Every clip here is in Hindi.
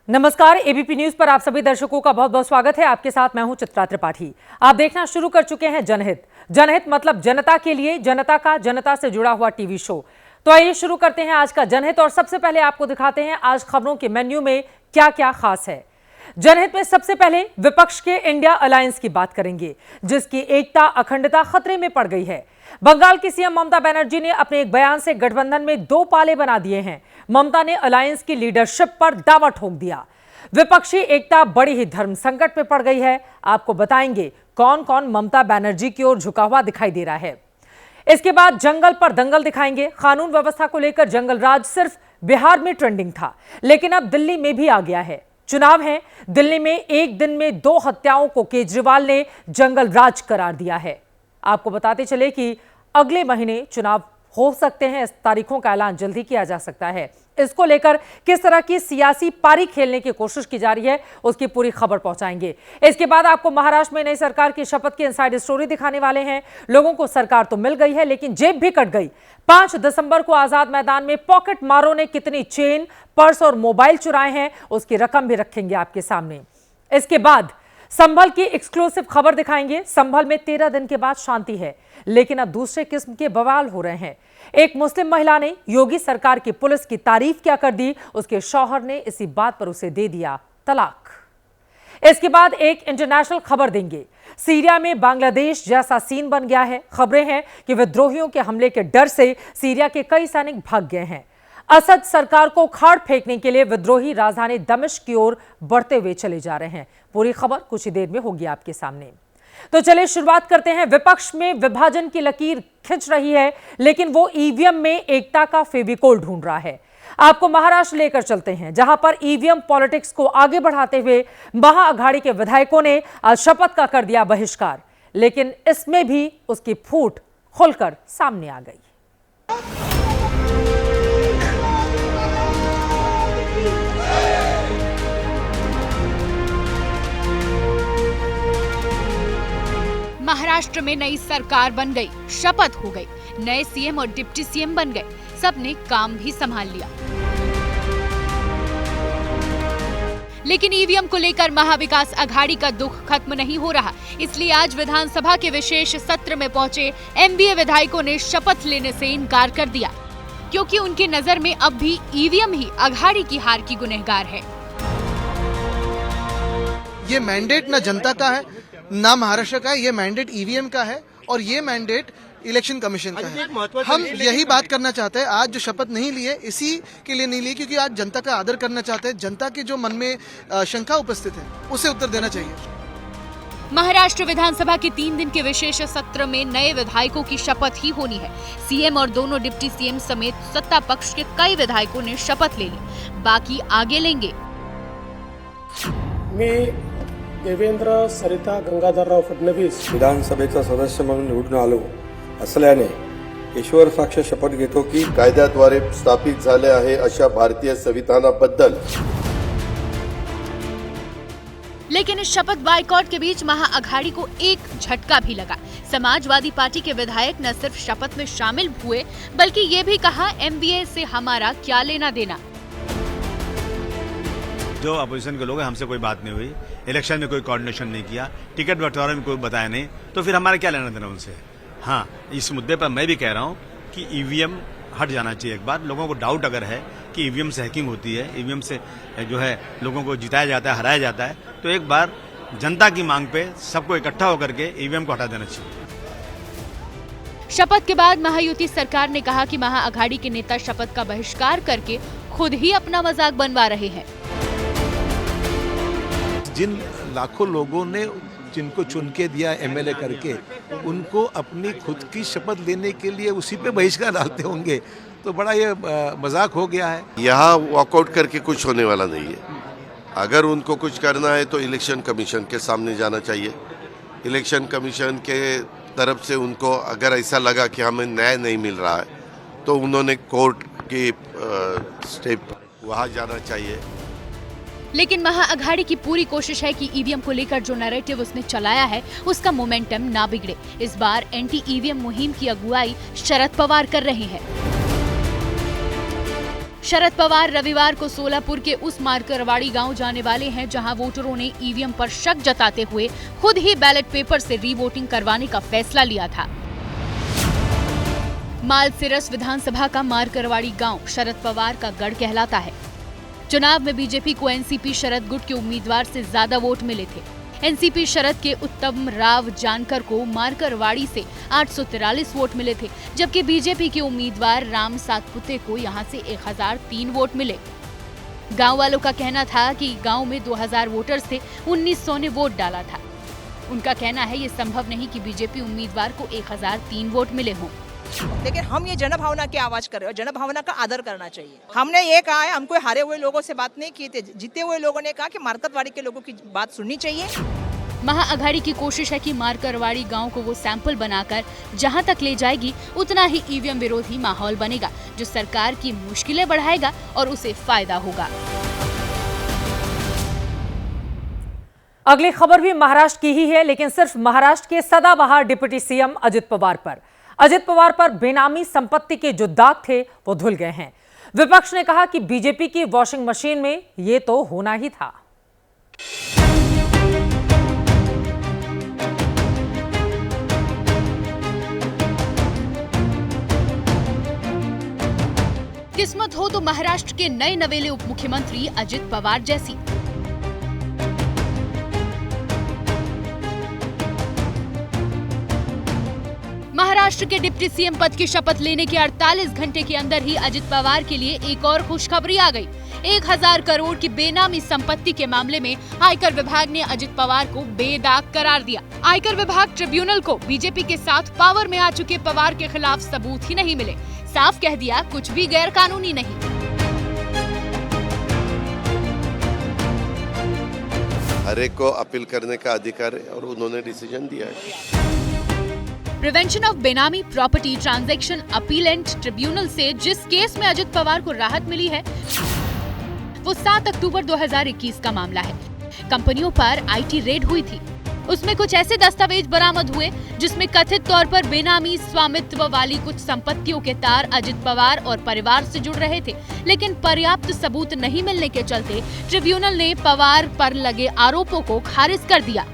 नमस्कार, एबीपी न्यूज पर आप सभी दर्शकों का बहुत बहुत स्वागत है। आपके साथ मैं हूं चित्रा त्रिपाठी। आप देखना शुरू कर चुके हैं जनहित। जनहित मतलब जनता के लिए, जनता का, जनता से जुड़ा हुआ टीवी शो। तो आइए शुरू करते हैं आज का जनहित और सबसे पहले आपको दिखाते हैं आज खबरों के मेन्यू में क्या क्या खास है। जनहित में सबसे पहले विपक्ष के इंडिया अलायंस की बात करेंगे, जिसकी एकता अखंडता खतरे में पड़ गई है। बंगाल की सीएम ममता बनर्जी ने अपने एक बयान से गठबंधन में दो पाले बना दिए हैं। ममता ने अलायंस की लीडरशिप पर दावा ठोक दिया। विपक्षी एकता बड़ी ही धर्म संकट में पड़ गई है। आपको बताएंगे कौन कौन ममता बनर्जी की ओर झुका हुआ दिखाई दे रहा है। इसके बाद जंगल पर दंगल दिखाएंगे। कानून व्यवस्था को लेकर जंगल राज सिर्फ बिहार में ट्रेंडिंग था, लेकिन अब दिल्ली में भी आ गया है। चुनाव है, दिल्ली में एक दिन में 2 हत्याओं को केजरीवाल ने जंगल राज करार दिया है। आपको बताते चले कि अगले महीने चुनाव हो सकते हैं। इस तारीखों का ऐलान जल्दी किया जा सकता है। इसको लेकर किस तरह की सियासी पारी खेलने की कोशिश की जा रही है, उसकी पूरी खबर पहुंचाएंगे। इसके बाद आपको महाराष्ट्र में नई सरकार की शपथ की इनसाइड स्टोरी दिखाने वाले हैं। लोगों को सरकार तो मिल गई है, लेकिन जेब भी कट गई। 5 दिसंबर को आजाद मैदान में पॉकेट मारों ने कितनी चेन, पर्स और मोबाइल चुराए हैं, उसकी रकम भी रखेंगे आपके सामने। इसके बाद संभल की एक्सक्लूसिव खबर दिखाएंगे। संभल में 13 दिन के बाद शांति है, लेकिन अब दूसरे किस्म के बवाल हो रहे हैं। एक मुस्लिम महिला ने योगी सरकार की पुलिस की तारीफ क्या कर दी, उसके शौहर ने इसी बात पर उसे दे दिया तलाक। इसके बाद एक इंटरनेशनल खबर देंगे। सीरिया में बांग्लादेश जैसा सीन बन गया है। खबरें हैं कि विद्रोहियों के हमले के डर से सीरिया के कई सैनिक भाग गए हैं। असद सरकार को खाड़ फेंकने के लिए विद्रोही राजधानी दमिश्क की ओर बढ़ते हुए चले जा रहे हैं। पूरी खबर कुछ ही देर में होगी आपके सामने। तो चलिए शुरुआत करते हैं। विपक्ष में विभाजन की लकीर खिंच रही है, लेकिन वो ईवीएम में एकता का फेविकोल ढूंढ रहा है। आपको महाराष्ट्र लेकर चलते हैं, जहां पर ईवीएम पॉलिटिक्स को आगे बढ़ाते हुए महाअघाड़ी के विधायकों ने आज शपथ का कर दिया बहिष्कार, लेकिन इसमें भी उसकी फूट खुलकर सामने आ गई। महाराष्ट्र में नई सरकार बन गई, शपथ हो गई, नए सीएम और डिप्टी सीएम बन गए, सबने काम भी संभाल लिया। लेकिन ईवीएम को लेकर महाविकास अघाड़ी का दुख खत्म नहीं हो रहा। इसलिए आज विधानसभा के विशेष सत्र में पहुंचे एमवीए विधायकों ने शपथ लेने से इनकार कर दिया, क्योंकि उनकी नजर में अब भी ईवीएम ही अघाड़ी की हार की गुनहगार है। ये मैंडेट ना जनता का है, ना महाराष्ट्र का है, ये मैंडेट ईवीएम का है और ये मैंडेट इलेक्शन कमीशन का है। हम यही बात करना चाहते हैं। आज जो शपथ नहीं लिए, इसी के लिए नहीं लिए क्योंकि आज जनता का आदर करना चाहते हैं। जनता के जो मन में शंका उपस्थित है, उसे उत्तर देना चाहिए। महाराष्ट्र विधानसभा के 3 दिन के विशेष सत्र में नए विधायकों की शपथ ही होनी है। सीएम और दोनों डिप्टी सीएम समेत सत्ता पक्ष के कई विधायकों ने शपथ ले ली, बाकी आगे लेंगे। देवेंद्र सरिता गंगाधरराव फडणवीस विधानसभेचा सदस्य म्हणून निवडून आलो असल्याने ईश्वर साक्ष शपथ घेतो की कायद्याद्वारे स्थापित झाले आहे अशा भारतीय संविधानाबद्दल। लेकिन इस शपथ बायकॉट के बीच महाअघाड़ी को एक झटका भी लगा। समाजवादी पार्टी के विधायक न सिर्फ शपथ में शामिल हुए, बल्कि ये भी कहा एमवीए से हमारा क्या लेना देना। जो अपोजिशन के लोग हैं, हमसे कोई बात नहीं हुई, इलेक्शन में कोई कोऑर्डिनेशन नहीं किया, टिकट बंटवारे में कोई बताया नहीं, तो फिर हमारा क्या लेना देना उनसे। हाँ, इस मुद्दे पर मैं भी कह रहा हूँ कि ईवीएम हट जाना चाहिए। एक बार लोगों को डाउट अगर है कि ईवीएम से हैकिंग होती है, ईवीएम से जो है लोगों को जिताया जाता है, हराया जाता है, तो एक बार जनता की मांग पे सबको इकट्ठा होकर के ईवीएम को हटा देना चाहिए। शपथ के बाद महायुति सरकार ने कहा कि महाअघाड़ी के नेता शपथ का बहिष्कार करके खुद ही अपना मजाक बनवा रहे हैं। जिन लाखों लोगों ने जिनको चुन के दिया एमएलए करके, उनको अपनी खुद की शपथ लेने के लिए उसी पे बहिष्कार डालते होंगे, तो बड़ा ये मजाक हो गया है। यहाँ वॉकआउट करके कुछ होने वाला नहीं है। अगर उनको कुछ करना है तो इलेक्शन कमीशन के सामने जाना चाहिए। इलेक्शन कमीशन के तरफ से उनको अगर ऐसा लगा कि हमें न्याय नहीं मिल रहा है, तो उन्होंने कोर्ट की स्टेप वहाँ जाना चाहिए। लेकिन महाअघाड़ी की पूरी कोशिश है कि ईवीएम को लेकर जो नैरेटिव उसने चलाया है, उसका मोमेंटम ना बिगड़े। इस बार एंटी ईवीएम मुहिम की अगुवाई शरद पवार कर रहे हैं। शरद पवार रविवार को सोलापुर के उस मारकरवाड़ी गांव जाने वाले हैं जहां वोटरों ने ईवीएम पर शक जताते हुए खुद ही बैलेट पेपर से रीवोटिंग करवाने का फैसला लिया था। मालसिरस विधानसभा का मारकरवाड़ी गांव शरद पवार का गढ़ कहलाता है। चुनाव में बीजेपी को एनसीपी शरद गुट के उम्मीदवार से ज्यादा वोट मिले थे। एनसीपी शरद के उत्तम राव जानकर को मारकरवाड़ी से 843 वोट मिले थे, जबकि बीजेपी के उम्मीदवार राम सातपुते को यहां से 1003 वोट मिले। गांव वालों का कहना था कि गांव में 2000 वोटर्स थे, 1900 ने वोट डाला था। उनका कहना है ये संभव नहीं कि बीजेपी उम्मीदवार को 1003 वोट मिले हों। लेकिन हम ये जनभावना की आवाज कर रहे हैं, जनभावना का आदर करना चाहिए। हमने ये कहा है, हम कोई हारे हुए लोगों से बात नहीं की थी, जीते हुए लोगों ने कहा कि मारकरवाड़ी के लोगों की बात सुननी चाहिए। महाअघाड़ी की कोशिश है कि मारकरवाड़ी गांव को वो सैंपल बनाकर जहां तक ले जाएगी उतना ही ईवीएम विरोधी माहौल बनेगा, जो सरकार की मुश्किलें बढ़ाएगा और उसे फायदा होगा। अगली खबर भी महाराष्ट्र की ही है, लेकिन सिर्फ महाराष्ट्र के सदाबहार डिप्टी सीएम अजित पवार पर बेनामी संपत्ति के जो दाग थे वो धुल गए हैं। विपक्ष ने कहा कि बीजेपी की वॉशिंग मशीन में ये तो होना ही था। किस्मत हो तो महाराष्ट्र के नए नवेले उप मुख्यमंत्री अजित पवार जैसी। महाराष्ट्र के डिप्टी सीएम पद की शपथ लेने के 48 घंटे के अंदर ही अजित पवार के लिए एक और खुशखबरी आ गई। 1000 करोड़ की बेनामी संपत्ति के मामले में आयकर विभाग ने अजित पवार को बेदाग करार दिया। आयकर विभाग ट्रिब्यूनल को बीजेपी के साथ पावर में आ चुके पवार के खिलाफ सबूत ही नहीं मिले। साफ कह दिया, कुछ भी गैर कानूनी नहीं। हर एक को अपील करने का अधिकार है और उन्होंने डिसीजन दिया है। प्रिवेंशन ऑफ बेनामी प्रॉपर्टी ट्रांजैक्शन अपीलेंट ट्रिब्यूनल से जिस केस में अजित पवार को राहत मिली है वो 7 अक्टूबर 2021 का मामला है। कंपनियों पर आईटी रेड हुई थी। उसमें कुछ ऐसे दस्तावेज बरामद हुए जिसमें कथित तौर पर बेनामी स्वामित्व वाली कुछ संपत्तियों के तार अजित पवार और परिवार से जुड़ रहे थे, लेकिन पर्याप्त सबूत नहीं मिलने के चलते ट्रिब्यूनल ने पवार पर लगे आरोपों को खारिज कर दिया।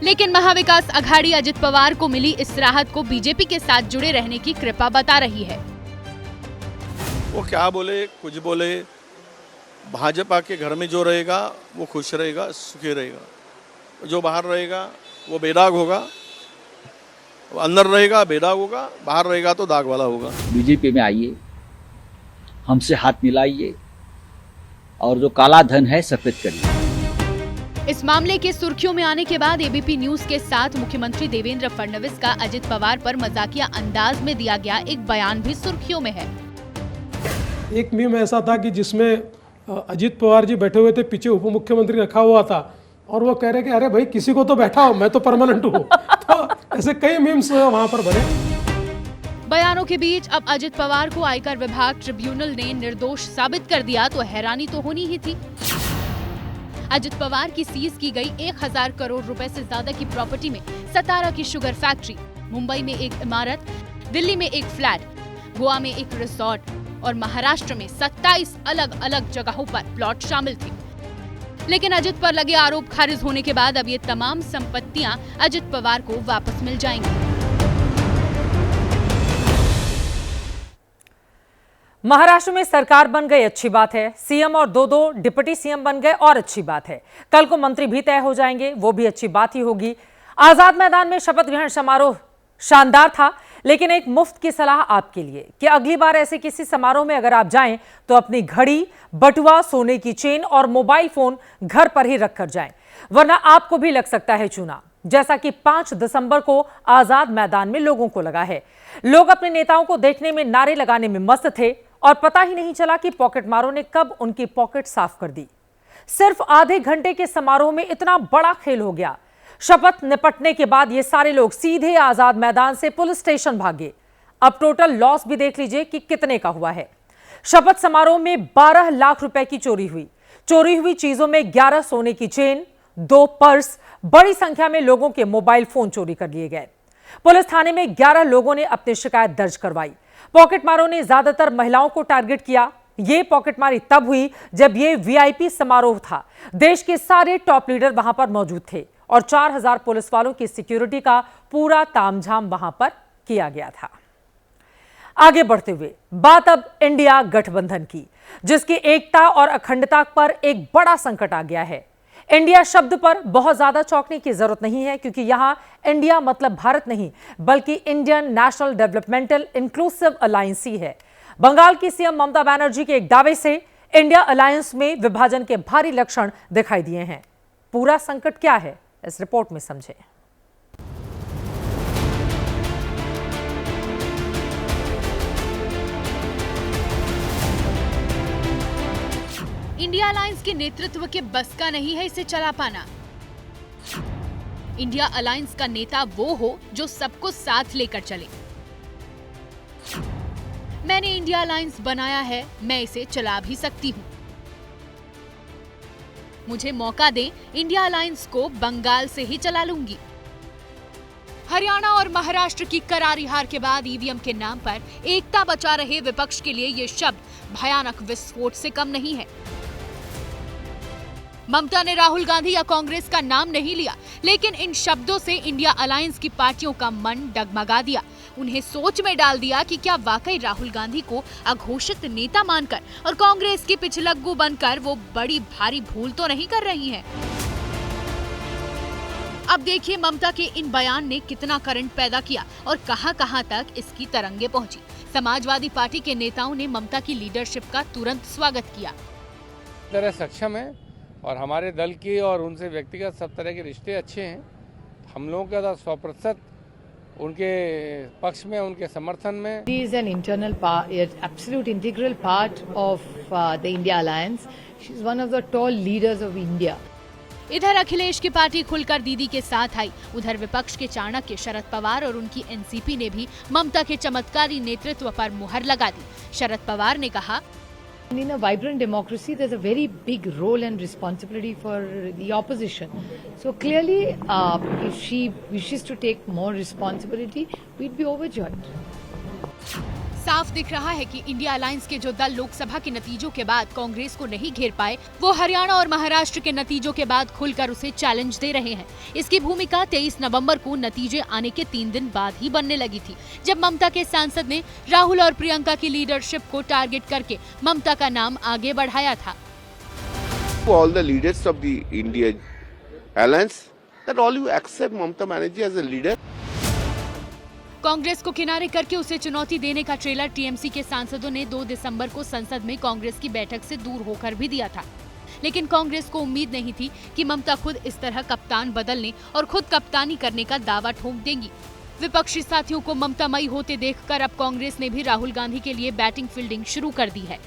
लेकिन महाविकास अघाड़ी अजित पवार को मिली इस राहत को बीजेपी के साथ जुड़े रहने की कृपा बता रही है। वो क्या बोले कुछ बोले, भाजपा के घर में जो रहेगा वो खुश रहेगा, सुखी रहेगा। जो बाहर रहेगा वो बेदाग होगा, वो अंदर रहेगा बेदाग होगा, बाहर रहेगा तो दाग वाला होगा। बीजेपी में आइए, हमसे हाथ मिलाइए और जो काला धन है सफेद करिए। इस मामले के सुर्खियों में आने के बाद एबीपी न्यूज के साथ मुख्यमंत्री देवेंद्र फडणवीस का अजित पवार पर मजाकिया अंदाज में दिया गया एक बयान भी सुर्खियों में है। एक मीम ऐसा था कि जिसमें अजित पवार जी बैठे हुए थे, पीछे उप मुख्यमंत्री रखा हुआ था और वो कह रहे कि अरे भाई किसी को तो बैठाओ, मैं तो परमानेंट हूँ। तो ऐसे कई मीम्स वहां पर बने। बयानों के बीच अब अजित पवार को आयकर विभाग ट्रिब्यूनल ने निर्दोष साबित कर दिया तो हैरानी तो होनी ही थी। अजित पवार की सीज की गई 1000 करोड़ रुपए से ज्यादा की प्रॉपर्टी में सतारा की शुगर फैक्ट्री, मुंबई में एक इमारत, दिल्ली में एक फ्लैट, गोवा में एक रिसोर्ट और महाराष्ट्र में 27 अलग अलग जगहों पर प्लॉट शामिल थे। लेकिन अजित पर लगे आरोप खारिज होने के बाद अब ये तमाम संपत्तियां अजित पवार को वापस मिल जाएंगी। महाराष्ट्र में सरकार बन गई, अच्छी बात है। सीएम और दो डिप्टी सीएम बन गए और अच्छी बात है। कल को मंत्री भी तय हो जाएंगे, वो भी अच्छी बात ही होगी। आजाद मैदान में शपथ ग्रहण समारोह शानदार था, लेकिन एक मुफ्त की सलाह आपके लिए कि अगली बार ऐसे किसी समारोह में अगर आप जाएं तो अपनी घड़ी, बटुआ, सोने की चेन और मोबाइल फोन घर पर ही रखकर जाएं, वरना आपको भी लग सकता है चूना, जैसा कि 5 दिसंबर को आजाद मैदान में लोगों को लगा है। लोग अपने नेताओं को देखने में, नारे लगाने में मस्त थे और पता ही नहीं चला कि पॉकेटमारों ने कब उनकी पॉकेट साफ कर दी। सिर्फ आधे घंटे के समारोह में इतना बड़ा खेल हो गया। शपथ निपटने के बाद ये सारे लोग सीधे आजाद मैदान से पुलिस स्टेशन भागे। अब टोटल लॉस भी देख लीजिए कि कितने का हुआ है। शपथ समारोह में 12 लाख रुपए की चोरी हुई। चोरी हुई चीजों में 11 सोने की चेन, 2 पर्स, बड़ी संख्या में लोगों के मोबाइल फोन चोरी कर लिए गए। पुलिस थाने में 11 लोगों ने अपनी शिकायत दर्ज करवाई। पॉकेटमारों ने ज्यादातर महिलाओं को टारगेट किया। ये पॉकेटमारी तब हुई जब ये वीआईपी समारोह था। देश के सारे टॉप लीडर वहां पर मौजूद थे और 4000 पुलिस वालों की सिक्योरिटी का पूरा तामझाम वहां पर किया गया था। आगे बढ़ते हुए बात अब इंडिया गठबंधन की, जिसकी एकता और अखंडता पर एक बड़ा संकट आ गया है। इंडिया शब्द पर बहुत ज्यादा चौंकने की जरूरत नहीं है, क्योंकि यहां इंडिया मतलब भारत नहीं बल्कि Indian National Developmental Inclusive Alliance ही है। बंगाल की सीएम ममता बनर्जी के एक दावे से इंडिया अलायंस में विभाजन के भारी लक्षण दिखाई दिए हैं। पूरा संकट क्या है, इस रिपोर्ट में समझें। इंडिया अलायंस के नेतृत्व के बस का नहीं है इसे चला पाना। इंडिया अलायंस का नेता वो हो जो सबको साथ लेकर चले। मैंने इंडिया अलायंस बनाया है, मैं इसे चला भी सकती हूँ। मुझे मौका दें, इंडिया अलायंस को बंगाल से ही चला लूंगी। हरियाणा और महाराष्ट्र की करारी हार के बाद ईवीएम के नाम पर एकता बचा रहे विपक्ष के लिए ये शब्द भयानक विस्फोट से कम नहीं है। ममता ने राहुल गांधी या कांग्रेस का नाम नहीं लिया, लेकिन इन शब्दों से इंडिया अलायंस की पार्टियों का मन डगमगा दिया। उन्हें सोच में डाल दिया कि क्या वाकई राहुल गांधी को अघोषित नेता मानकर और कांग्रेस की पिछलग्गू बनकर वो बड़ी भारी भूल तो नहीं कर रही हैं। अब देखिए ममता के इन बयान ने कितना करंट पैदा किया और कहां-कहां तक इसकी तरंगे पहुंची। समाजवादी पार्टी के नेताओं ने ममता की लीडरशिप का तुरंत स्वागत किया। तरह सक्षम है और हमारे दल की और उनसे व्यक्तिगत सब तरह के रिश्ते अच्छे हैं। हम लोगों का 100% उनके पक्ष में, उनके समर्थन में। She is an internal part, absolute integral part of the India Alliance. She is one of the tall leaders of India. इधर अखिलेश की पार्टी खुलकर दीदी के साथ आई। उधर विपक्ष के चाणक्य शरद पवार और उनकी एनसीपी ने भी ममता के चमत्कारी नेतृत्व पर मुहर लगा दी। शरद पवार ने कहा, In a vibrant democracy, there's a very big role and responsibility for the opposition. So clearly, if she wishes to take more responsibility, we'd be overjoyed. साफ दिख रहा है कि इंडिया अलायंस के जो दल लोकसभा के नतीजों के बाद कांग्रेस को नहीं घेर पाए, वो हरियाणा और महाराष्ट्र के नतीजों के बाद खुलकर उसे चैलेंज दे रहे हैं। इसकी भूमिका 23 नवंबर को नतीजे आने के 3 दिन बाद ही बनने लगी थी, जब ममता के सांसद ने राहुल और प्रियंका की लीडरशिप को टारगेट करके ममता का नाम आगे बढ़ाया था। All the leaders of the India Alliance, that all you accept Mamata Banerjee as a leader. Congress को किनारे करके उसे चुनौती देने का ट्रेलर टीएमसी के सांसदों ने 2 दिसंबर को संसद में कांग्रेस की बैठक से दूर होकर भी दिया था। लेकिन कांग्रेस को उम्मीद नहीं थी कि ममता खुद इस तरह कप्तान बदलने और खुद कप्तानी करने का दावा ठोक देंगी। विपक्षी साथियों को ममतामयी होते देखकर अब कांग्रेस ने भी राहुल गांधी के लिए बैटिंग फील्डिंग शुरू कर दी है।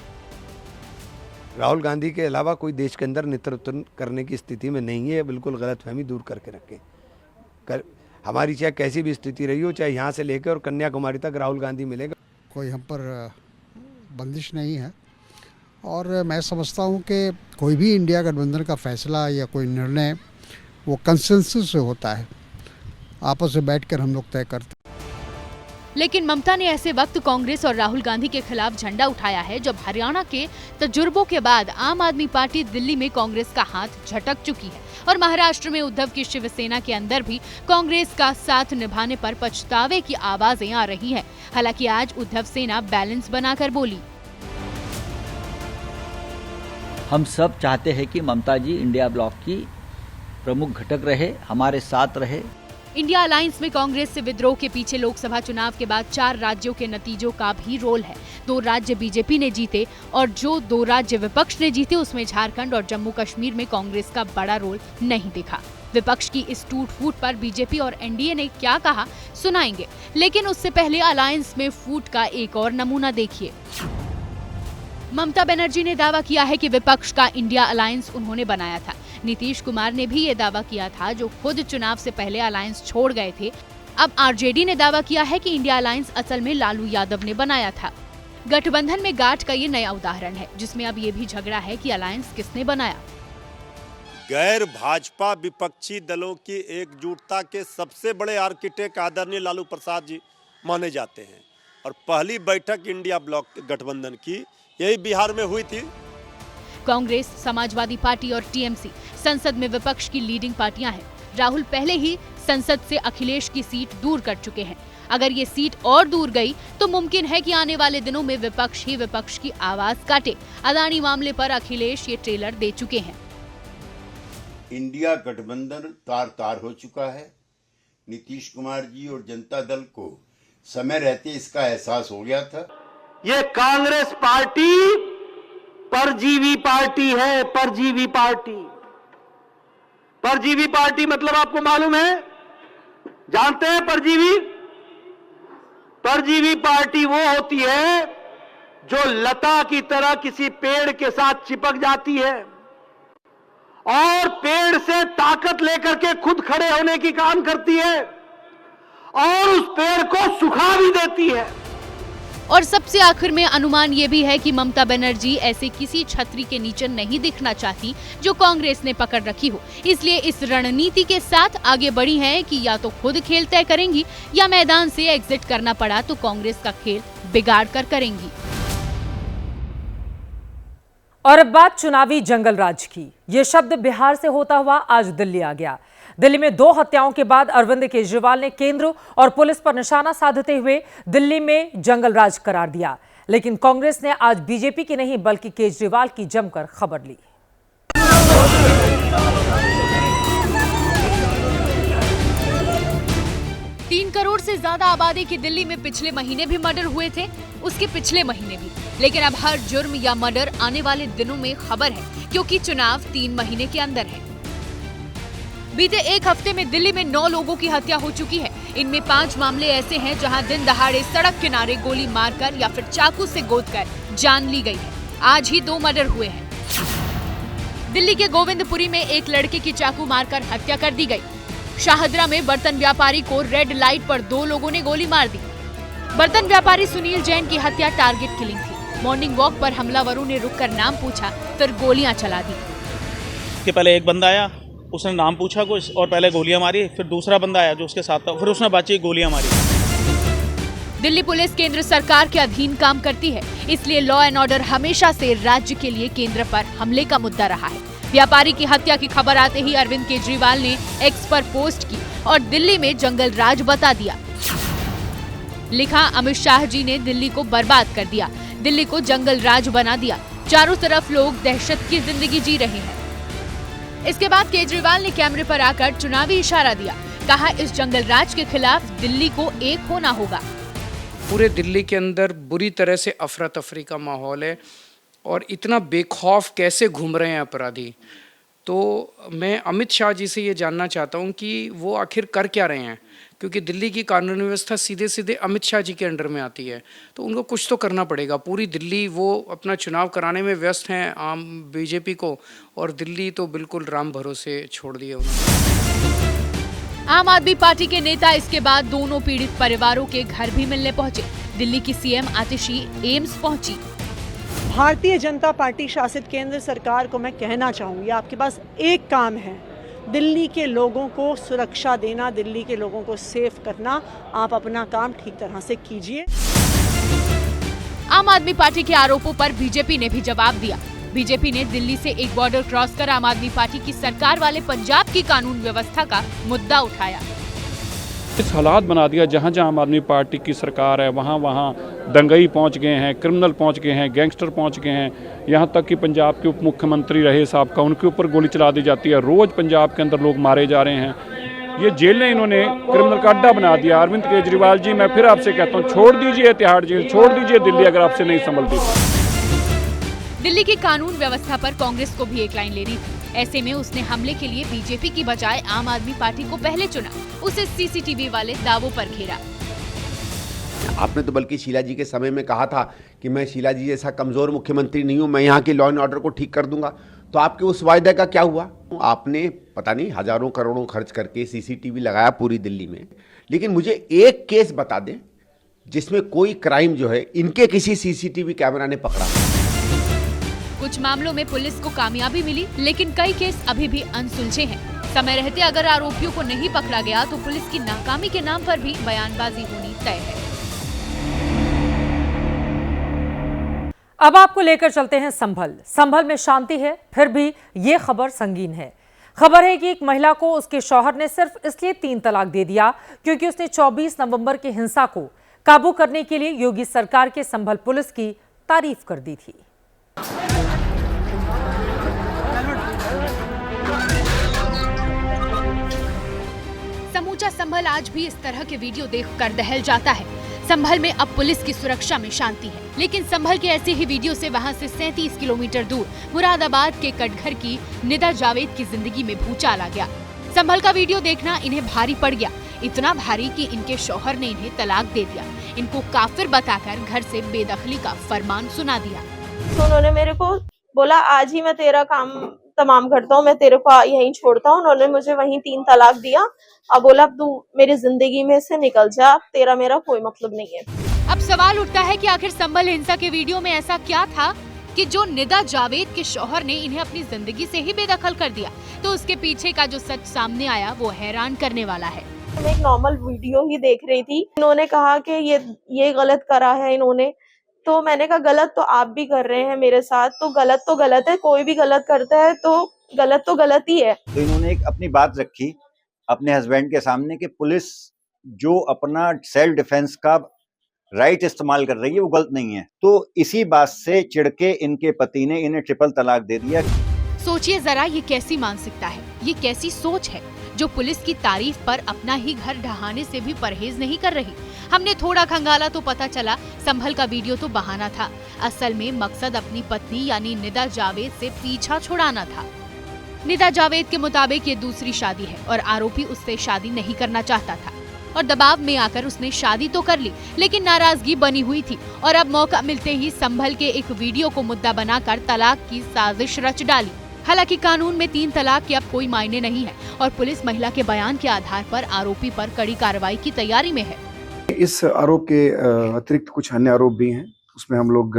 राहुल गांधी के अलावा कोई देश के अंदर नेतृत्व करने की स्थिति में नहीं है। बिल्कुल गलतफहमी दूर करके रखें। हमारी चाहे कैसी भी स्थिति रही हो, चाहे यहाँ से लेकर और कन्याकुमारी तक राहुल गांधी मिलेगा। कोई हम पर बंदिश नहीं है और मैं समझता हूँ कि कोई भी इंडिया गठबंधन का फैसला या कोई निर्णय वो कंसेंसस से होता है, आपस में बैठकर हम लोग तय करते हैं। लेकिन ममता ने ऐसे वक्त कांग्रेस और राहुल गांधी के खिलाफ झंडा उठाया है जब हरियाणा के तजुर्बों के बाद आम आदमी पार्टी दिल्ली में कांग्रेस का हाथ झटक चुकी है और महाराष्ट्र में उद्धव की शिवसेना के अंदर भी कांग्रेस का साथ निभाने पर पछतावे की आवाजें आ रही हैं। हालांकि आज उद्धव सेना बैलेंस बनाकर बोली, हम सब चाहते हैं कि ममता जी इंडिया ब्लॉक की प्रमुख घटक रहे, हमारे साथ रहे। इंडिया अलायंस में कांग्रेस से विद्रोह के पीछे लोकसभा चुनाव के बाद 4 राज्यों के नतीजों का भी रोल है। 2 राज्य बीजेपी ने जीते और जो 2 राज्य विपक्ष ने जीते उसमें झारखंड और जम्मू कश्मीर में कांग्रेस का बड़ा रोल नहीं दिखा। विपक्ष की इस टूट फूट पर बीजेपी और एनडीए ने क्या कहा सुनाएंगे, लेकिन उससे पहले अलायंस में फूट का एक और नमूना देखिए। ममता बनर्जी ने दावा किया है कि विपक्ष का इंडिया अलायंस उन्होंने बनाया था। नीतीश कुमार ने भी ये दावा किया था, जो खुद चुनाव से पहले अलायंस छोड़ गए थे। अब आरजेडी ने दावा किया है कि इंडिया अलायंस असल में लालू यादव ने बनाया था। गठबंधन में गांठ का ये नया उदाहरण है, जिसमें अब ये भी झगड़ा है कि अलायंस किसने बनाया। गैर भाजपा विपक्षी दलों की एकजुटता के सबसे बड़े आर्किटेक्ट आदरणीय लालू प्रसाद जी माने जाते हैं और पहली बैठक इंडिया ब्लॉक गठबंधन की यही बिहार में हुई थी। कांग्रेस, समाजवादी पार्टी और टीएमसी संसद में विपक्ष की लीडिंग पार्टियां हैं। राहुल पहले ही संसद से अखिलेश की सीट दूर कर चुके हैं। अगर ये सीट और दूर गई तो मुमकिन है कि आने वाले दिनों में विपक्ष ही विपक्ष की आवाज काटे। अदानी मामले पर अखिलेश ये ट्रेलर दे चुके हैं। इंडिया गठबंधन तार हो चुका है। नीतीश कुमार जी और जनता दल को समय रहते इसका एहसास हो गया था। ये कांग्रेस पार्टी परजीवी पार्टी है, परजीवी पार्टी। परजीवी पार्टी मतलब आपको मालूम है, जानते हैं परजीवी? परजीवी पार्टी वो होती है जो लता की तरह किसी पेड़ के साथ चिपक जाती है और पेड़ से ताकत लेकर के खुद खड़े होने की काम करती है और उस पेड़ को सुखा भी देती है। और सबसे आखिर में अनुमान ये भी है कि ममता बनर्जी ऐसे किसी छतरी के नीचे नहीं दिखना चाहती जो कांग्रेस ने पकड़ रखी हो। इसलिए इस रणनीति के साथ आगे बढ़ी हैं कि या तो खुद खेल तय करेंगी या मैदान से एग्जिट करना पड़ा तो कांग्रेस का खेल बिगाड़ कर करेंगी। और अब बात चुनावी जंगल राज की। ये शब्द बिहार से होता हुआ आज दिल्ली आ गया। दिल्ली में 2 हत्याओं के बाद अरविंद केजरीवाल ने केंद्र और पुलिस पर निशाना साधते हुए दिल्ली में जंगल राज करार दिया। लेकिन कांग्रेस ने आज बीजेपी की नहीं बल्कि केजरीवाल की जमकर खबर ली। 3 करोड़ से ज्यादा आबादी की दिल्ली में पिछले महीने भी मर्डर हुए थे, उसके पिछले महीने भी। लेकिन अब हर जुर्म या मर्डर आने वाले दिनों में खबर है, क्योंकि चुनाव 3 महीने के अंदर है। बीते 1 हफ्ते में दिल्ली में 9 लोगों की हत्या हो चुकी है। इनमें 5 मामले ऐसे हैं जहां दिन दहाड़े सड़क किनारे गोली मारकर या फिर चाकू से गोदकर जान ली गई है। आज ही 2 मर्डर हुए हैं। दिल्ली के गोविंदपुरी में एक लड़के की चाकू मारकर हत्या कर दी गई। शाहदरा में बर्तन व्यापारी को रेड लाइट पर 2 लोगों ने गोली मार दी। बर्तन व्यापारी सुनील जैन की हत्या टारगेट किलिंग थी। मॉर्निंग वॉक पर हमलावरों ने रुककर नाम पूछा, फिर गोलियां चला दी। कि पहले एक बंदा आया, उसने नाम पूछा कुछ और पहले गोलियां मारी, फिर दूसरा बंदा आया जो उसके साथ था, फिर उसने बाची गोलियां मारी। दिल्ली पुलिस केंद्र सरकार के अधीन काम करती है, इसलिए लॉ एंड ऑर्डर हमेशा से राज्य के लिए केंद्र पर हमले का मुद्दा रहा है। व्यापारी की हत्या की खबर आते ही अरविंद केजरीवाल ने एक्स पर पोस्ट की और दिल्ली में जंगल राज बता दिया। लिखा, अमित शाह जी ने दिल्ली को बर्बाद कर दिया, दिल्ली को जंगल राज बना दिया, चारों तरफ लोग दहशत की जिंदगी जी रहे हैं। इसके बाद केजरीवाल ने कैमरे पर आकर चुनावी इशारा दिया। कहा, इस जंगल राज के खिलाफ दिल्ली को एक होना होगा। पूरे दिल्ली के अंदर बुरी तरह से अफरा तफरी का माहौल है और इतना बेखौफ कैसे घूम रहे हैं अपराधी। तो मैं अमित शाह जी से ये जानना चाहता हूँ कि वो आखिर कर क्या रहे हैं, क्योंकि दिल्ली की कानून व्यवस्था सीधे सीधे अमित शाह जी के अंडर में आती है, तो उनको कुछ तो करना पड़ेगा। पूरी दिल्ली वो अपना चुनाव कराने में व्यस्त हैं आम बीजेपी को, और दिल्ली तो बिल्कुल राम भरोसे छोड़ दिए उन्होंने। आम आदमी पार्टी के नेता इसके बाद दोनों पीड़ित परिवारों के घर भी मिलने पहुंचे। दिल्ली की सीएम आतिशी एम्स पहुंची। भारतीय जनता पार्टी शासित केंद्र सरकार को मैं कहना चाहूँगी, आपके पास एक काम है, दिल्ली के लोगों को सुरक्षा देना, दिल्ली के लोगों को सेफ करना। आप अपना काम ठीक तरह से कीजिए। आम आदमी पार्टी के आरोपों पर बीजेपी ने भी जवाब दिया। बीजेपी ने दिल्ली से एक बॉर्डर क्रॉस कर आम आदमी पार्टी की सरकार वाले पंजाब की कानून व्यवस्था का मुद्दा उठाया। इस हालात बना दिया, जहाँ जहाँ आम आदमी पार्टी की सरकार है वहाँ वहाँ दंगई पहुँच गए हैं, क्रिमिनल पहुँच गए हैं, गैंगस्टर पहुँच गए हैं। यहाँ तक कि पंजाब के उप मुख्यमंत्री रहे साहब का, उनके ऊपर गोली चला दी जाती है। रोज़ पंजाब के अंदर लोग मारे जा रहे हैं। ये जेलें इन्होंने क्रिमिनल का अड्डा बना दिया। अरविंद केजरीवाल जी, मैं फिर आपसे कहता हूँ, छोड़ दीजिए तिहाड़ जेल, छोड़ दीजिए दिल्ली अगर आपसे नहीं संभलती। दिल्ली की कानून व्यवस्था पर कांग्रेस को भी एक लाइन लेनी थी। ऐसे में उसने हमले के लिए बीजेपी की बजाय आम आदमी पार्टी को पहले चुना। उसे सीसीटीवी वाले दावों पर घेरा। आपने तो बल्कि शीला जी के समय में कहा था कि मैं शीला जी जैसा कमजोर मुख्यमंत्री नहीं हूं, मैं यहाँ के लॉ एंड ऑर्डर को ठीक कर दूंगा। तो आपके उस वायदे का क्या हुआ? आपने पता नहीं हजारों करोड़ों खर्च करके सीसीटीवी लगाया पूरी दिल्ली में, लेकिन मुझे एक केस बता दें जिसमें कोई क्राइम जो है इनके किसी सीसीटीवी कैमरा ने पकड़ा। कुछ मामलों में पुलिस को कामयाबी मिली, लेकिन कई केस अभी भी अनसुलझे हैं। समय रहते अगर आरोपियों को नहीं पकड़ा गया तो पुलिस की नाकामी के नाम पर भी बयानबाजी होनी तय है। अब आपको लेकर चलते हैं संभल। संभल में शांति है, फिर भी ये खबर संगीन है। खबर है कि एक महिला को उसके शौहर ने सिर्फ इसलिए 3 तलाक दे दिया क्योंकि उसने 24 नवंबर की हिंसा को काबू करने के लिए योगी सरकार के संभल पुलिस की तारीफ कर दी थी। समूचा संभल आज भी इस तरह के वीडियो देखकर दहल जाता है। संभल में अब पुलिस की सुरक्षा में शांति है, लेकिन संभल के ऐसे ही वीडियो से वहां से 37 किलोमीटर दूर मुरादाबाद के कटघर की निदा जावेद की जिंदगी में भूचाल आ गया। संभल का वीडियो देखना इन्हें भारी पड़ गया, इतना भारी कि इनके शौहर ने इन्हें तलाक दे दिया। इनको काफिर बताकर घर से बेदखली का फरमान सुना दिया। तो उन्होंने मेरे को बोला आज ही मैं तेरा काम तमाम करता हूँ, मैं तेरे को यहीं छोड़ता हूँ। उन्होंने मुझे वहीं 3 तलाक दिया। अब बोला अब तू मेरी जिंदगी में से निकल जा, तेरा मेरा कोई मतलब नहीं है। अब सवाल उठता है कि आखिर संभल हिंसा के वीडियो में ऐसा क्या था कि जो निदा जावेद के शौहर ने इन्हें अपनी जिंदगी से ही बेदखल कर दिया। तो उसके पीछे का जो सच सामने आया वो हैरान करने वाला है। मैं एक नॉर्मल वीडियो ही देख रही थी, इन्होंने कहा कि ये गलत करा है इन्होंने, तो मैंने कहा गलत तो आप भी कर रहे हैं मेरे साथ, तो गलत है, कोई भी गलत करता है तो गलत ही है। तो इन्होंने एक अपनी बात रखी अपने हस्बैंड के सामने कि पुलिस जो अपना सेल्फ डिफेंस का राइट इस्तेमाल कर रही है वो गलत नहीं है। तो इसी बात से चिढ़के इनके पति ने इन्हें ट्रिपल तलाक दे दिया। सोचिए जरा, ये कैसी मानसिकता है, ये कैसी सोच है जो पुलिस की तारीफ पर अपना ही घर ढहाने से भी परहेज नहीं कर रही। हमने थोड़ा खंगाला तो पता चला संभल का वीडियो तो बहाना था। असल में मकसद अपनी पत्नी यानी निदा जावेद से पीछा छुड़ाना था। निदा जावेद के मुताबिक ये दूसरी शादी है और आरोपी उससे शादी नहीं करना चाहता था और दबाव में आकर उसने शादी तो कर ली, लेकिन नाराजगी बनी हुई थी और अब मौका मिलते ही संभल के एक वीडियो को मुद्दा बनाकर तलाक की साजिश रच डाली। हालांकि कानून में 3 तलाक के अब कोई मायने नहीं है और पुलिस महिला के बयान के आधार पर आरोपी पर कड़ी कार्रवाई की तैयारी में है। इस आरोप के अतिरिक्त कुछ अन्य आरोप भी हैं, उसमें हम लोग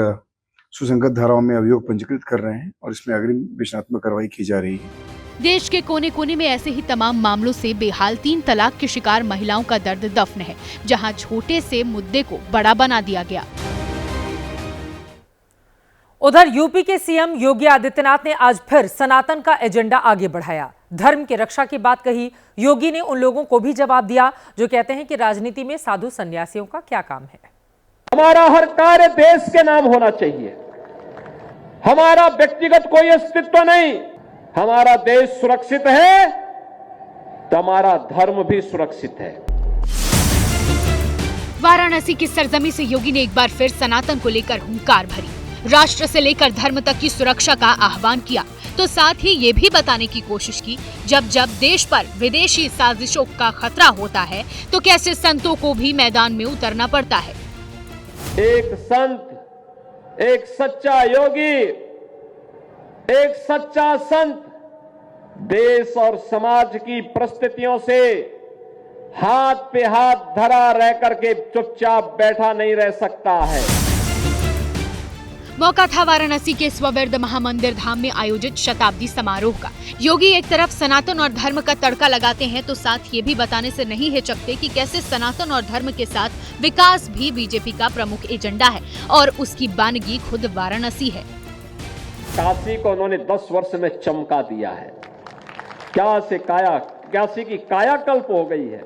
सुसंगत धाराओं में अभियोग पंजीकृत कर रहे हैं और इसमें अग्रिम विचारात्मक कार्रवाई की जा रही है। देश के कोने कोने में ऐसे ही तमाम मामलों से बेहाल 3 तलाक की शिकार महिलाओं का दर्द दफ्न है, जहां छोटे से मुद्दे को बड़ा बना दिया गया। उधर यूपी के सीएम योगी आदित्यनाथ ने आज फिर सनातन का एजेंडा आगे बढ़ाया। धर्म की रक्षा की बात कही। योगी ने उन लोगों को भी जवाब दिया जो कहते हैं कि राजनीति में साधु संन्यासियों का क्या काम है। हमारा हर कार्य देश के नाम होना चाहिए, हमारा व्यक्तिगत कोई अस्तित्व नहीं। हमारा देश सुरक्षित है तो हमारा धर्म भी सुरक्षित है। वाराणसी की सरजमी से योगी ने एक बार फिर सनातन को लेकर हुंकार भरी, राष्ट्र से लेकर धर्म तक की सुरक्षा का आह्वान किया, तो साथ ही ये भी बताने की कोशिश की जब जब देश पर विदेशी साजिशों का खतरा होता है तो कैसे संतों को भी मैदान में उतरना पड़ता है। एक संत, एक सच्चा योगी, एक सच्चा संत देश और समाज की परिस्थितियों से हाथ पे हाथ धरा रह करके चुपचाप बैठा नहीं रह सकता है। मौका था वाराणसी के स्ववर्ध महामंदिर धाम में आयोजित शताब्दी समारोह का। योगी एक तरफ सनातन और धर्म का तड़का लगाते हैं तो साथ ये भी बताने से नहीं हिचकते कि कैसे सनातन और धर्म के साथ विकास भी बीजेपी का प्रमुख एजेंडा है और उसकी बानगी खुद वाराणसी है। काशी को उन्होंने 10 वर्ष में चमका दिया है। काशी की कायाकल्प हो गई है।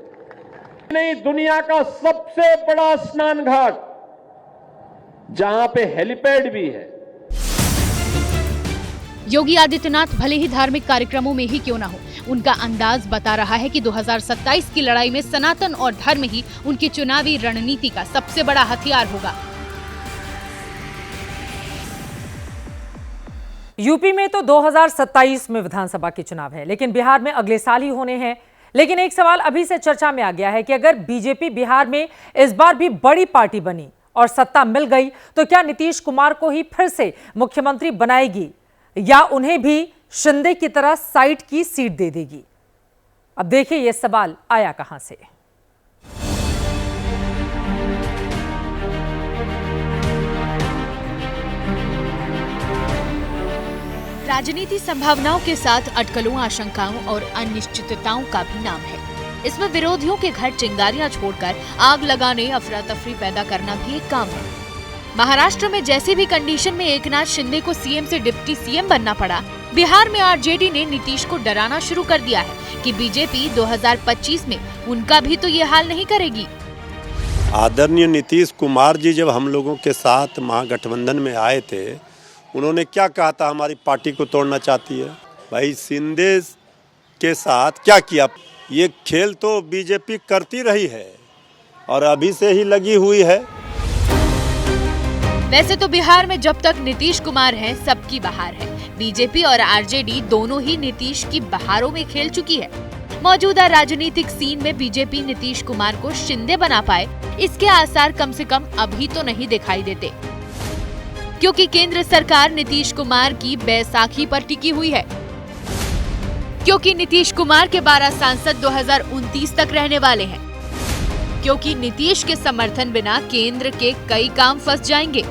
नहीं, दुनिया का सबसे बड़ा स्नान घाट जहां पे हेलीपैड भी है। योगी आदित्यनाथ भले ही धार्मिक कार्यक्रमों में ही क्यों न हो, उनका अंदाज बता रहा है कि 2027 की लड़ाई में सनातन और धर्म ही उनकी चुनावी रणनीति का सबसे बड़ा हथियार होगा। यूपी में तो 2027 में विधानसभा के चुनाव है, लेकिन बिहार में अगले साल ही होने हैं। लेकिन एक सवाल अभी से चर्चा में आ गया है कि अगर बीजेपी बिहार में इस बार भी बड़ी पार्टी बनी और सत्ता मिल गई तो क्या नीतीश कुमार को ही फिर से मुख्यमंत्री बनाएगी या उन्हें भी शिंदे की तरह साइड की सीट दे देगी? अब देखिए ये सवाल आया कहां से। राजनीति संभावनाओं के साथ अटकलों, आशंकाओं और अनिश्चितताओं का भी नाम है। इसमें विरोधियों के घर चिंगारियां छोड़कर आग लगाने, अफरा तफरी पैदा करना भी एक काम है। महाराष्ट्र में जैसे भी कंडीशन में एकनाथ शिंदे को सीएम से डिप्टी सीएम बनना पड़ा, बिहार में आरजेडी ने नीतीश को डराना शुरू कर दिया है कि बीजेपी 2025 में उनका भी तो ये हाल नहीं करेगी। आदरणीय नीतीश कुमार जी जब हम लोगों के साथ महागठबंधन में आए थे, उन्होंने क्या कहा था, हमारी पार्टी को तोड़ना चाहती है। भाई शिंदे के साथ क्या किया, ये खेल तो बीजेपी करती रही है और अभी से ही लगी हुई है। वैसे तो बिहार में जब तक नीतीश कुमार हैं, सबकी बहार है। बीजेपी और आरजेडी दोनों ही नीतीश की बहारों में खेल चुकी है। मौजूदा राजनीतिक सीन में बीजेपी नीतीश कुमार को शिंदे बना पाए, इसके आसार कम से कम अभी तो नहीं दिखाई देते, क्योंकि केंद्र सरकार नीतीश कुमार की बैसाखी पर टिकी हुई है। क्योंकि नीतीश कुमार के 12 सांसद 2029 तक रहने वाले हैं, क्योंकि नीतीश के समर्थन बिना केंद्र के कई काम फंस जाएंगे।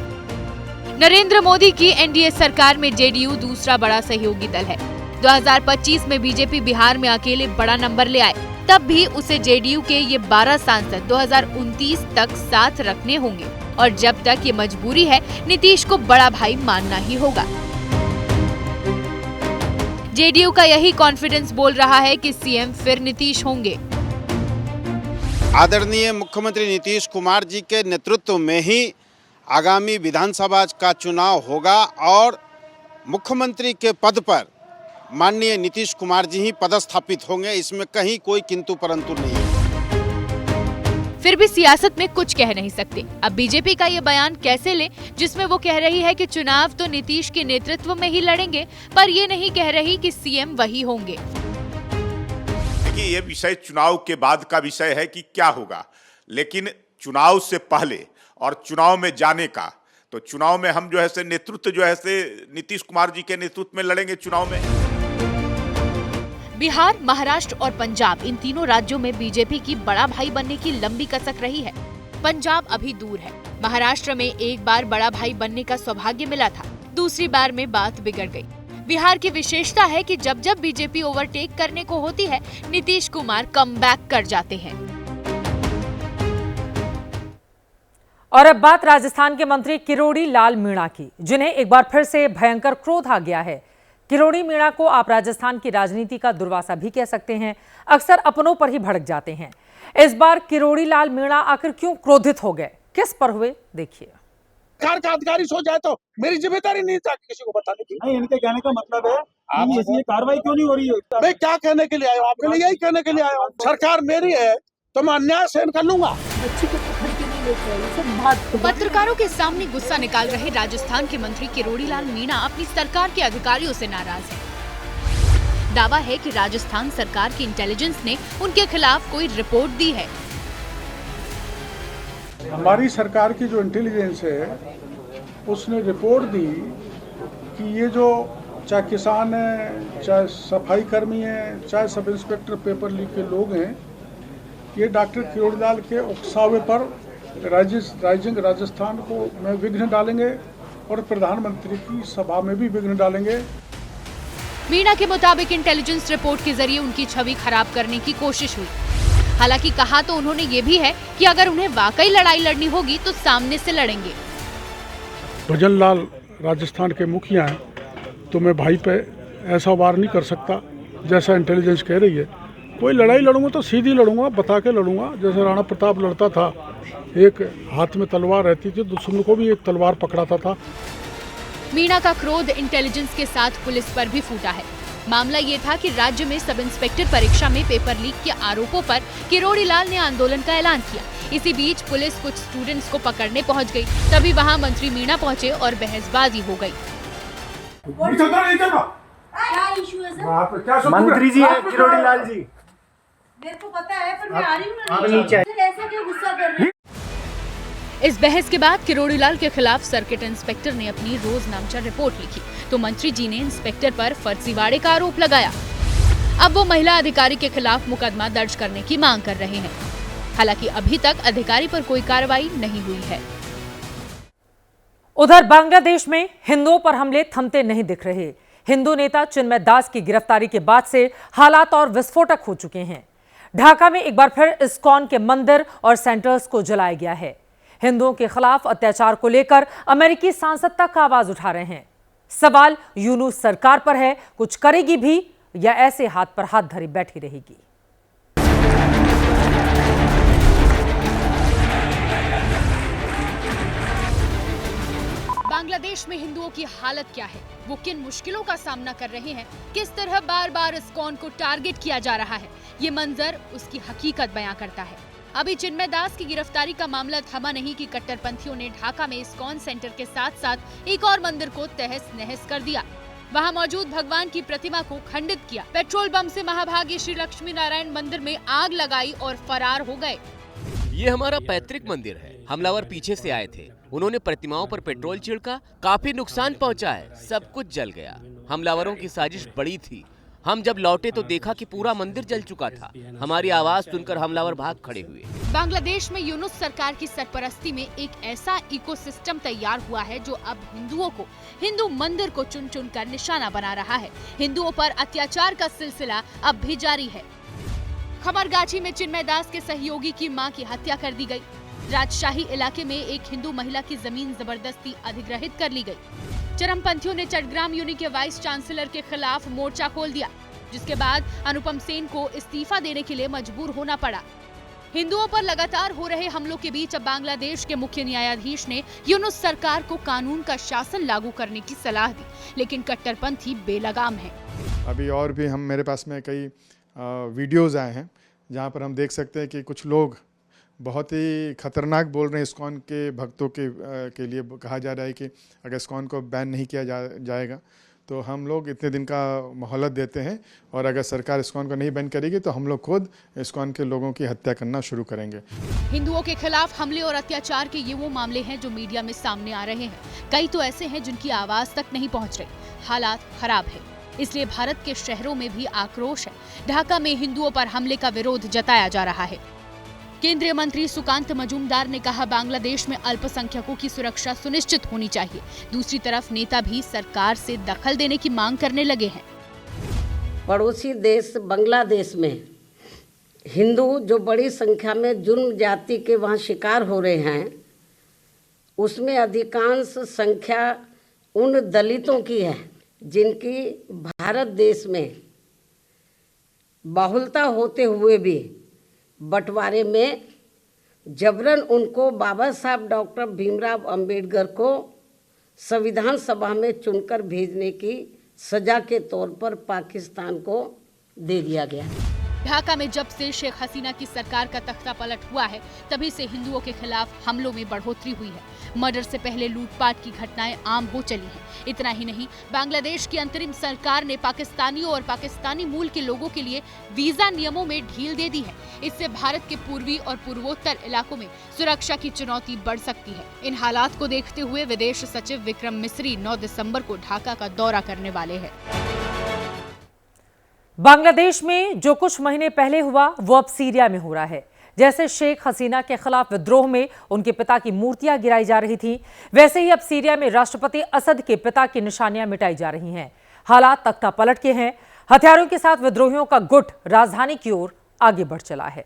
नरेंद्र मोदी की एनडीए सरकार में जेडीयू दूसरा बड़ा सहयोगी दल है। 2025 में बीजेपी बिहार में अकेले बड़ा नंबर ले आए, तब भी उसे जेडीयू के ये 12 सांसद 2029 तक साथ रखने होंगे और जब तक ये मजबूरी है, नीतीश को बड़ा भाई मानना ही होगा। जेडीयू का यही कॉन्फिडेंस बोल रहा है कि सीएम फिर नीतीश होंगे। आदरणीय मुख्यमंत्री नीतीश कुमार जी के नेतृत्व में ही आगामी विधानसभा का चुनाव होगा और मुख्यमंत्री के पद पर माननीय नीतीश कुमार जी ही पदस्थापित होंगे। इसमें कहीं कोई किंतु परंतु नहीं है। फिर भी सियासत में कुछ कह नहीं सकते। अब बीजेपी का ये बयान कैसे लें, जिसमें वो कह रही है कि चुनाव तो नीतीश के नेतृत्व में ही लड़ेंगे, पर ये नहीं कह रही कि सीएम वही होंगे। देखिए, ये विषय चुनाव के बाद का विषय है कि क्या होगा, लेकिन चुनाव से पहले और चुनाव में जाने का, तो चुनाव में हम जो है से नेतृत्व जो है से नीतीश कुमार जी के नेतृत्व में लड़ेंगे चुनाव में। बिहार, महाराष्ट्र और पंजाब, इन तीनों राज्यों में बीजेपी की बड़ा भाई बनने की लंबी कसक रही है। पंजाब अभी दूर है। महाराष्ट्र में एक बार बड़ा भाई बनने का सौभाग्य मिला था, दूसरी बार में बात बिगड़ गई। बिहार की विशेषता है कि जब जब बीजेपी ओवरटेक करने को होती है, नीतीश कुमार कमबैक कर जाते हैं। और अब बात राजस्थान के मंत्री किरोड़ी लाल मीणा की, जिन्हें एक बार फिर से भयंकर क्रोध आ गया है। किरोड़ी मीणा को आप राजस्थान की राजनीति का दुर्वासा भी कह सकते हैं। अक्सर अपनों पर ही भड़क जाते हैं। इस बार किरोड़ी लाल मीणा आखिर क्यों क्रोधित हो गए, किस पर हुए, देखिए। सरकार का अधिकारी सो जाए तो मेरी जिम्मेदारी नहीं था किसी को बताने की। नहीं, इनके कहने का मतलब है कि इसलिए कार्रवाई क्यों नहीं हो रही है। मैं क्या कहने के लिए आया हूँ, आपके लिए यही कहने के लिए आया हूँ। सरकार मेरी है तो मैं अन्याय सहन कर लूंगा। पत्रकारों के सामने गुस्सा निकाल रहे राजस्थान के मंत्री किरोड़ी लाल मीणा अपनी सरकार के अधिकारियों से नाराज हैं। दावा है कि राजस्थान सरकार की इंटेलिजेंस ने उनके खिलाफ कोई रिपोर्ट दी है। हमारी सरकार की जो इंटेलिजेंस है उसने रिपोर्ट दी कि ये जो चाहे किसान है, चाहे सफाई कर्मी है, चाहे सब इंस्पेक्टर पेपर लीक के लोग हैं, ये डॉक्टर किरोड़ी लाल के उकसावे पर राजस्थान को में विघ्न डालेंगे और प्रधानमंत्री की सभा में भी विघ्न डालेंगे। मीणा के मुताबिक इंटेलिजेंस रिपोर्ट के जरिए उनकी छवि खराब करने की कोशिश हुई। हालांकि कहा तो उन्होंने ये भी है कि अगर उन्हें वाकई लड़ाई लड़नी होगी तो सामने से लड़ेंगे। भजन लाल राजस्थान के मुखिया हैं, तो मैं भाई पे ऐसा वार नहीं कर सकता जैसा इंटेलिजेंस कह रही है। कोई लड़ाई लड़ूंगा तो सीधी लड़ूंगा, बता के लड़ूंगा, जैसे राणा प्रताप लड़ता था, एक हाथ में तलवार रहती थी, दुश्मन को भी एक तलवार पकड़ाता था। मीणा का क्रोध इंटेलिजेंस के साथ पुलिस पर भी फूटा है। मामला ये था कि राज्य में सब इंस्पेक्टर परीक्षा में पेपर लीक के आरोपों पर किरोड़ी लाल ने आंदोलन का ऐलान किया। इसी बीच पुलिस कुछ स्टूडेंट्स को पकड़ने पहुंच गई। तभी वहां मंत्री मीणा पहुंचे और बहसबाजी हो गई। मंत्री जी है किरोड़ी लाल जी। मेरे को पता है, पर मैं आ रही हूं ना, ऐसा क्यों गुस्सा कर रहे हैं? इस बहस के बाद किरोड़ी लाल के खिलाफ सर्किट इंस्पेक्टर ने अपनी रोज नामचर रिपोर्ट लिखी, तो मंत्री जी ने इंस्पेक्टर पर फर्जीवाड़े का आरोप लगाया। अब वो महिला अधिकारी के खिलाफ मुकदमा दर्ज करने की मांग कर रहे हैं। हालांकि अभी तक अधिकारी पर कोई कार्रवाई नहीं हुई है। उधर बांग्लादेश में हिंदुओं पर हमले थमते नहीं दिख रहे। हिंदू नेता चिन्मय दास की गिरफ्तारी के बाद से हालात और विस्फोटक हो चुके हैं। ढाका में एक बार फिर इस्कॉन के मंदिर और सेंटर्स को जलाया गया है। हिंदुओं के खिलाफ अत्याचार को लेकर अमेरिकी सांसद तक आवाज उठा रहे हैं। सवाल यूनुस सरकार पर है, कुछ करेगी भी या ऐसे हाथ पर हाथ धरी बैठी रहेगी। बांग्लादेश में हिंदुओं की हालत क्या है, वो किन मुश्किलों का सामना कर रहे हैं, किस तरह बार बार इस्कॉन को टारगेट किया जा रहा है, ये मंजर उसकी हकीकत बयां करता है। अभी चिन्मय दास की गिरफ्तारी का मामला थमा नहीं कि कट्टरपंथियों ने ढाका में इस्कॉन सेंटर के साथ साथ एक और मंदिर को तहस नहस कर दिया। वहां मौजूद भगवान की प्रतिमा को खंडित किया, पेट्रोल बम से महाभागी श्री लक्ष्मी नारायण मंदिर में आग लगाई और फरार हो गए। ये हमारा पैतृक मंदिर है। हमलावर पीछे से आए थे, उन्होंने प्रतिमाओं पर पेट्रोल छिड़का, काफी नुकसान पहुंचा है, सब कुछ जल गया। हमलावरों की साजिश बड़ी थी। हम जब लौटे तो देखा कि पूरा मंदिर जल चुका था। हमारी आवाज सुनकर हमलावर भाग खड़े हुए। बांग्लादेश में यूनुस सरकार की सरपरस्ती में एक ऐसा इकोसिस्टम तैयार हुआ है जो अब हिंदुओं को, हिंदू मंदिर को चुन चुन कर निशाना बना रहा है। हिंदुओं पर अत्याचार का सिलसिला अब भी जारी है। खमरगाछी में चिन्मय दास के सहयोगी की मां की हत्या कर दी गई। राजशाही इलाके में एक हिंदू महिला की जमीन जबरदस्ती अधिग्रहित कर ली गई। चरमपंथियों ने चट्टग्राम यूनि के वाइस चांसलर के खिलाफ मोर्चा खोल दिया, जिसके बाद अनुपम सेन को इस्तीफा देने के लिए मजबूर होना पड़ा। हिंदुओं पर लगातार हो रहे हमलों के बीच अब बांग्लादेश के मुख्य न्यायाधीश ने यूनुस सरकार को कानून का शासन लागू करने की सलाह दी, लेकिन कट्टरपंथी बेलगाम है। अभी और भी मेरे पास में कई वीडियोस आए हैं जहां पर हम देख सकते हैं कि कुछ लोग बहुत ही खतरनाक बोल रहे हैं। इस्कॉन के भक्तों के लिए कहा जा रहा है कि अगर इस्कॉन को बैन नहीं किया जाएगा तो हम लोग इतने दिन का मोहलत देते हैं, और अगर सरकार इस्कॉन को नहीं बैन करेगी तो हम लोग खुद इस्कॉन के लोगों की हत्या करना शुरू करेंगे। हिंदुओं के खिलाफ हमले और अत्याचार के ये वो मामले हैं जो मीडिया में सामने आ रहे हैं। कई तो ऐसे हैं जिनकी आवाज तक नहीं पहुंच रही। हालात खराब है, इसलिए भारत के शहरों में भी आक्रोश है। ढाका में हिंदुओं पर हमले का विरोध जताया जा रहा है। केंद्रीय मंत्री सुकांत मजूमदार ने कहा, बांग्लादेश में अल्पसंख्यकों की सुरक्षा सुनिश्चित होनी चाहिए। दूसरी तरफ नेता भी सरकार से दखल देने की मांग करने लगे हैं। पड़ोसी देश बांग्लादेश में हिंदू जो बड़ी संख्या में जुर्म जाति के वहाँ शिकार हो रहे हैं, उसमें अधिकांश संख्या उन दलितों की है जिनकी भारत देश में बहुलता होते हुए भी बंटवारे में जबरन उनको बाबा साहब डॉक्टर भीमराव अंबेडकर को संविधान सभा में चुनकर भेजने की सजा के तौर पर पाकिस्तान को दे दिया गया। ढाका में जब से शेख हसीना की सरकार का तख्ता पलट हुआ है, तभी से हिंदुओं के खिलाफ हमलों में बढ़ोतरी हुई है। मर्डर से पहले लूटपाट की घटनाएं आम हो चली हैं। इतना ही नहीं, बांग्लादेश की अंतरिम सरकार ने पाकिस्तानियों और पाकिस्तानी मूल के लोगों के लिए वीजा नियमों में ढील दे दी है। इससे भारत के पूर्वी और पूर्वोत्तर इलाकों में सुरक्षा की चुनौती बढ़ सकती है। इन हालात को देखते हुए विदेश सचिव विक्रम मिस्री 9 दिसंबर को ढाका का दौरा करने वाले हैं। बांग्लादेश में जो कुछ महीने पहले हुआ वो अब सीरिया में हो रहा है। जैसे शेख हसीना के खिलाफ विद्रोह में उनके पिता की मूर्तियां गिराई जा रही थी, वैसे ही अब सीरिया में राष्ट्रपति असद के पिता की निशानियां मिटाई जा रही हैं। हालात तख्ता पलट के हैं। हथियारों के साथ विद्रोहियों का गुट राजधानी की ओर आगे बढ़ चला है।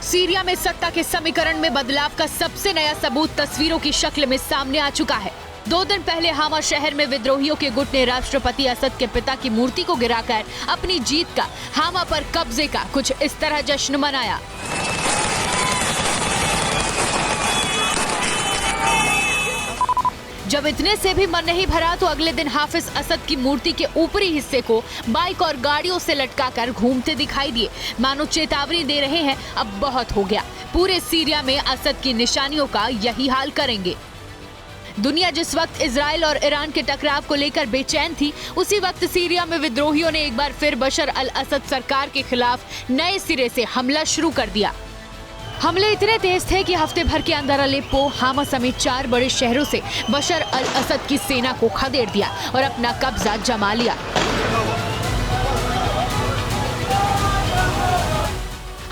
सीरिया में सत्ता के समीकरण में बदलाव का सबसे नया सबूत तस्वीरों की शक्ल में सामने आ चुका है। 2 दिन पहले हामा शहर में विद्रोहियों के गुट ने राष्ट्रपति असद के पिता की मूर्ति को गिराकर अपनी जीत का, हामा पर कब्जे का कुछ इस तरह जश्न मनाया। जब इतने से भी मन नहीं भरा तो अगले दिन हाफिज असद की मूर्ति के ऊपरी हिस्से को बाइक और गाड़ियों से लटकाकर घूमते दिखाई दिए, मानो चेतावनी दे रहे हैं अब बहुत हो गया। पूरे सीरिया में असद की निशानियों का यही हाल करेंगे। दुनिया जिस वक्त इजराइल और ईरान के टकराव को लेकर बेचैन थी, उसी वक्त सीरिया में विद्रोहियों ने एक बार फिर बशर अल असद सरकार के खिलाफ नए सिरे से हमला शुरू कर दिया। हमले इतने तेज थे कि हफ्ते भर के अंदर अलेप्पो, हामा समेत 4 बड़े शहरों से बशर अल असद की सेना को खदेड़ दिया और अपना कब्जा जमा लिया।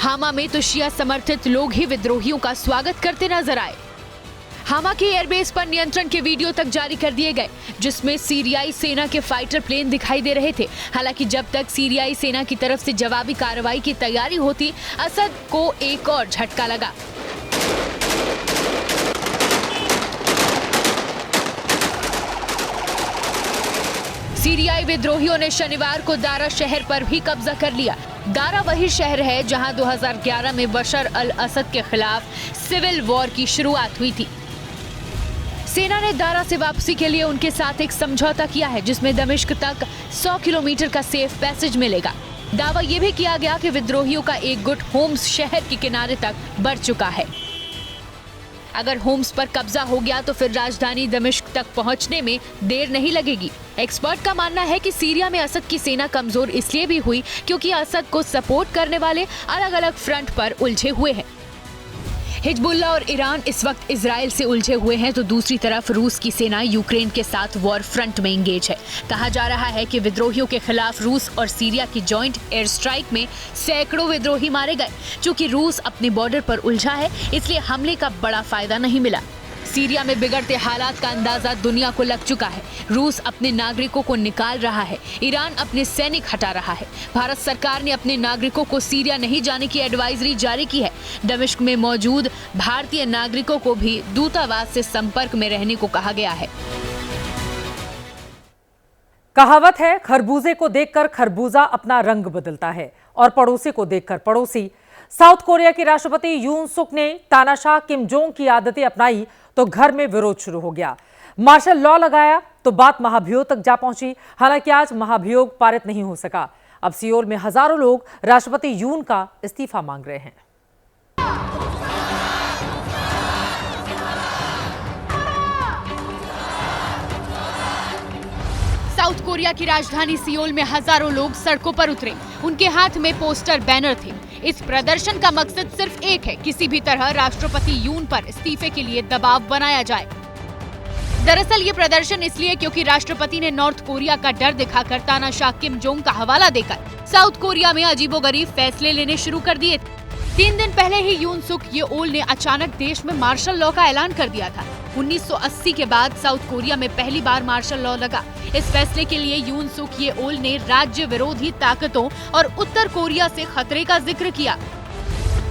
हामा में तो शिया समर्थित लोग ही विद्रोहियों का स्वागत करते नजर आए। हामा के एयरबेस पर नियंत्रण के वीडियो तक जारी कर दिए गए, जिसमें सीरियाई सेना के फाइटर प्लेन दिखाई दे रहे थे। हालांकि जब तक सीरियाई सेना की तरफ से जवाबी कार्रवाई की तैयारी होती, असद को एक और झटका लगा। सीरियाई विद्रोहियों ने शनिवार को दारा शहर पर भी कब्जा कर लिया। दारा वही शहर है जहां 2011 में बशर अल असद के खिलाफ सिविल वॉर की शुरुआत हुई थी। सेना ने दारा से वापसी के लिए उनके साथ एक समझौता किया है, जिसमें दमिश्क तक 100 किलोमीटर का सेफ पैसेज मिलेगा। दावा यह भी किया गया कि विद्रोहियों का एक गुट होम्स शहर के किनारे तक बढ़ चुका है। अगर होम्स पर कब्जा हो गया तो फिर राजधानी दमिश्क तक पहुंचने में देर नहीं लगेगी। एक्सपर्ट का मानना है कि सीरिया में असद की सेना कमजोर इसलिए भी हुई क्योंकि असद को सपोर्ट करने वाले अलग अलग फ्रंट पर उलझे हुए हैं। हिजबुल्लाह और ईरान इस वक्त इजराइल से उलझे हुए हैं, तो दूसरी तरफ रूस की सेना यूक्रेन के साथ वॉर फ्रंट में इंगेज है। कहा जा रहा है कि विद्रोहियों के खिलाफ रूस और सीरिया की जॉइंट एयर स्ट्राइक में सैकड़ों विद्रोही मारे गए। चूंकि रूस अपने बॉर्डर पर उलझा है, इसलिए हमले का बड़ा फायदा नहीं मिला। सीरिया में बिगड़ते हालात का अंदाजा दुनिया को लग चुका है। रूस अपने नागरिकों को निकाल रहा है, ईरान अपने सैनिक हटा रहा है। भारत सरकार ने अपने नागरिकों को सीरिया नहीं जाने की एडवाइजरी जारी की है। दमिश्क में मौजूद भारतीय नागरिकों को भी दूतावास से संपर्क में रहने को कहा गया है। कहावत है, खरबूजे को देखकर खरबूजा अपना रंग बदलता है और पड़ोसी को देखकर पड़ोसी। साउथ कोरिया के राष्ट्रपति यून सुक ने तानाशाह किम जोंग की आदतें अपनाई तो घर में विरोध शुरू हो गया। मार्शल लॉ लगाया तो बात महाभियोग तक जा पहुंची। हालांकि आज महाभियोग पारित नहीं हो सका। अब सियोल में हजारों लोग राष्ट्रपति यून का इस्तीफा मांग रहे हैं। साउथ कोरिया की राजधानी सियोल में हजारों लोग सड़कों पर उतरे। उनके हाथ में पोस्टर, बैनर थे। इस प्रदर्शन का मकसद सिर्फ एक है, किसी भी तरह राष्ट्रपति यून पर इस्तीफे के लिए दबाव बनाया जाए। दरअसल ये प्रदर्शन इसलिए क्योंकि राष्ट्रपति ने नॉर्थ कोरिया का डर दिखाकर तानाशाह किम जोंग का हवाला देकर साउथ कोरिया में अजीबोगरीब फैसले लेने शुरू कर दिए थे। 3 दिन पहले ही यून सुक येओल ने अचानक देश में मार्शल लॉ का ऐलान कर दिया था। 1980 के बाद साउथ कोरिया में पहली बार मार्शल लॉ लगा। इस फैसले के लिए यून सुक येओल ने राज्य विरोधी ताकतों और उत्तर कोरिया से खतरे का जिक्र किया।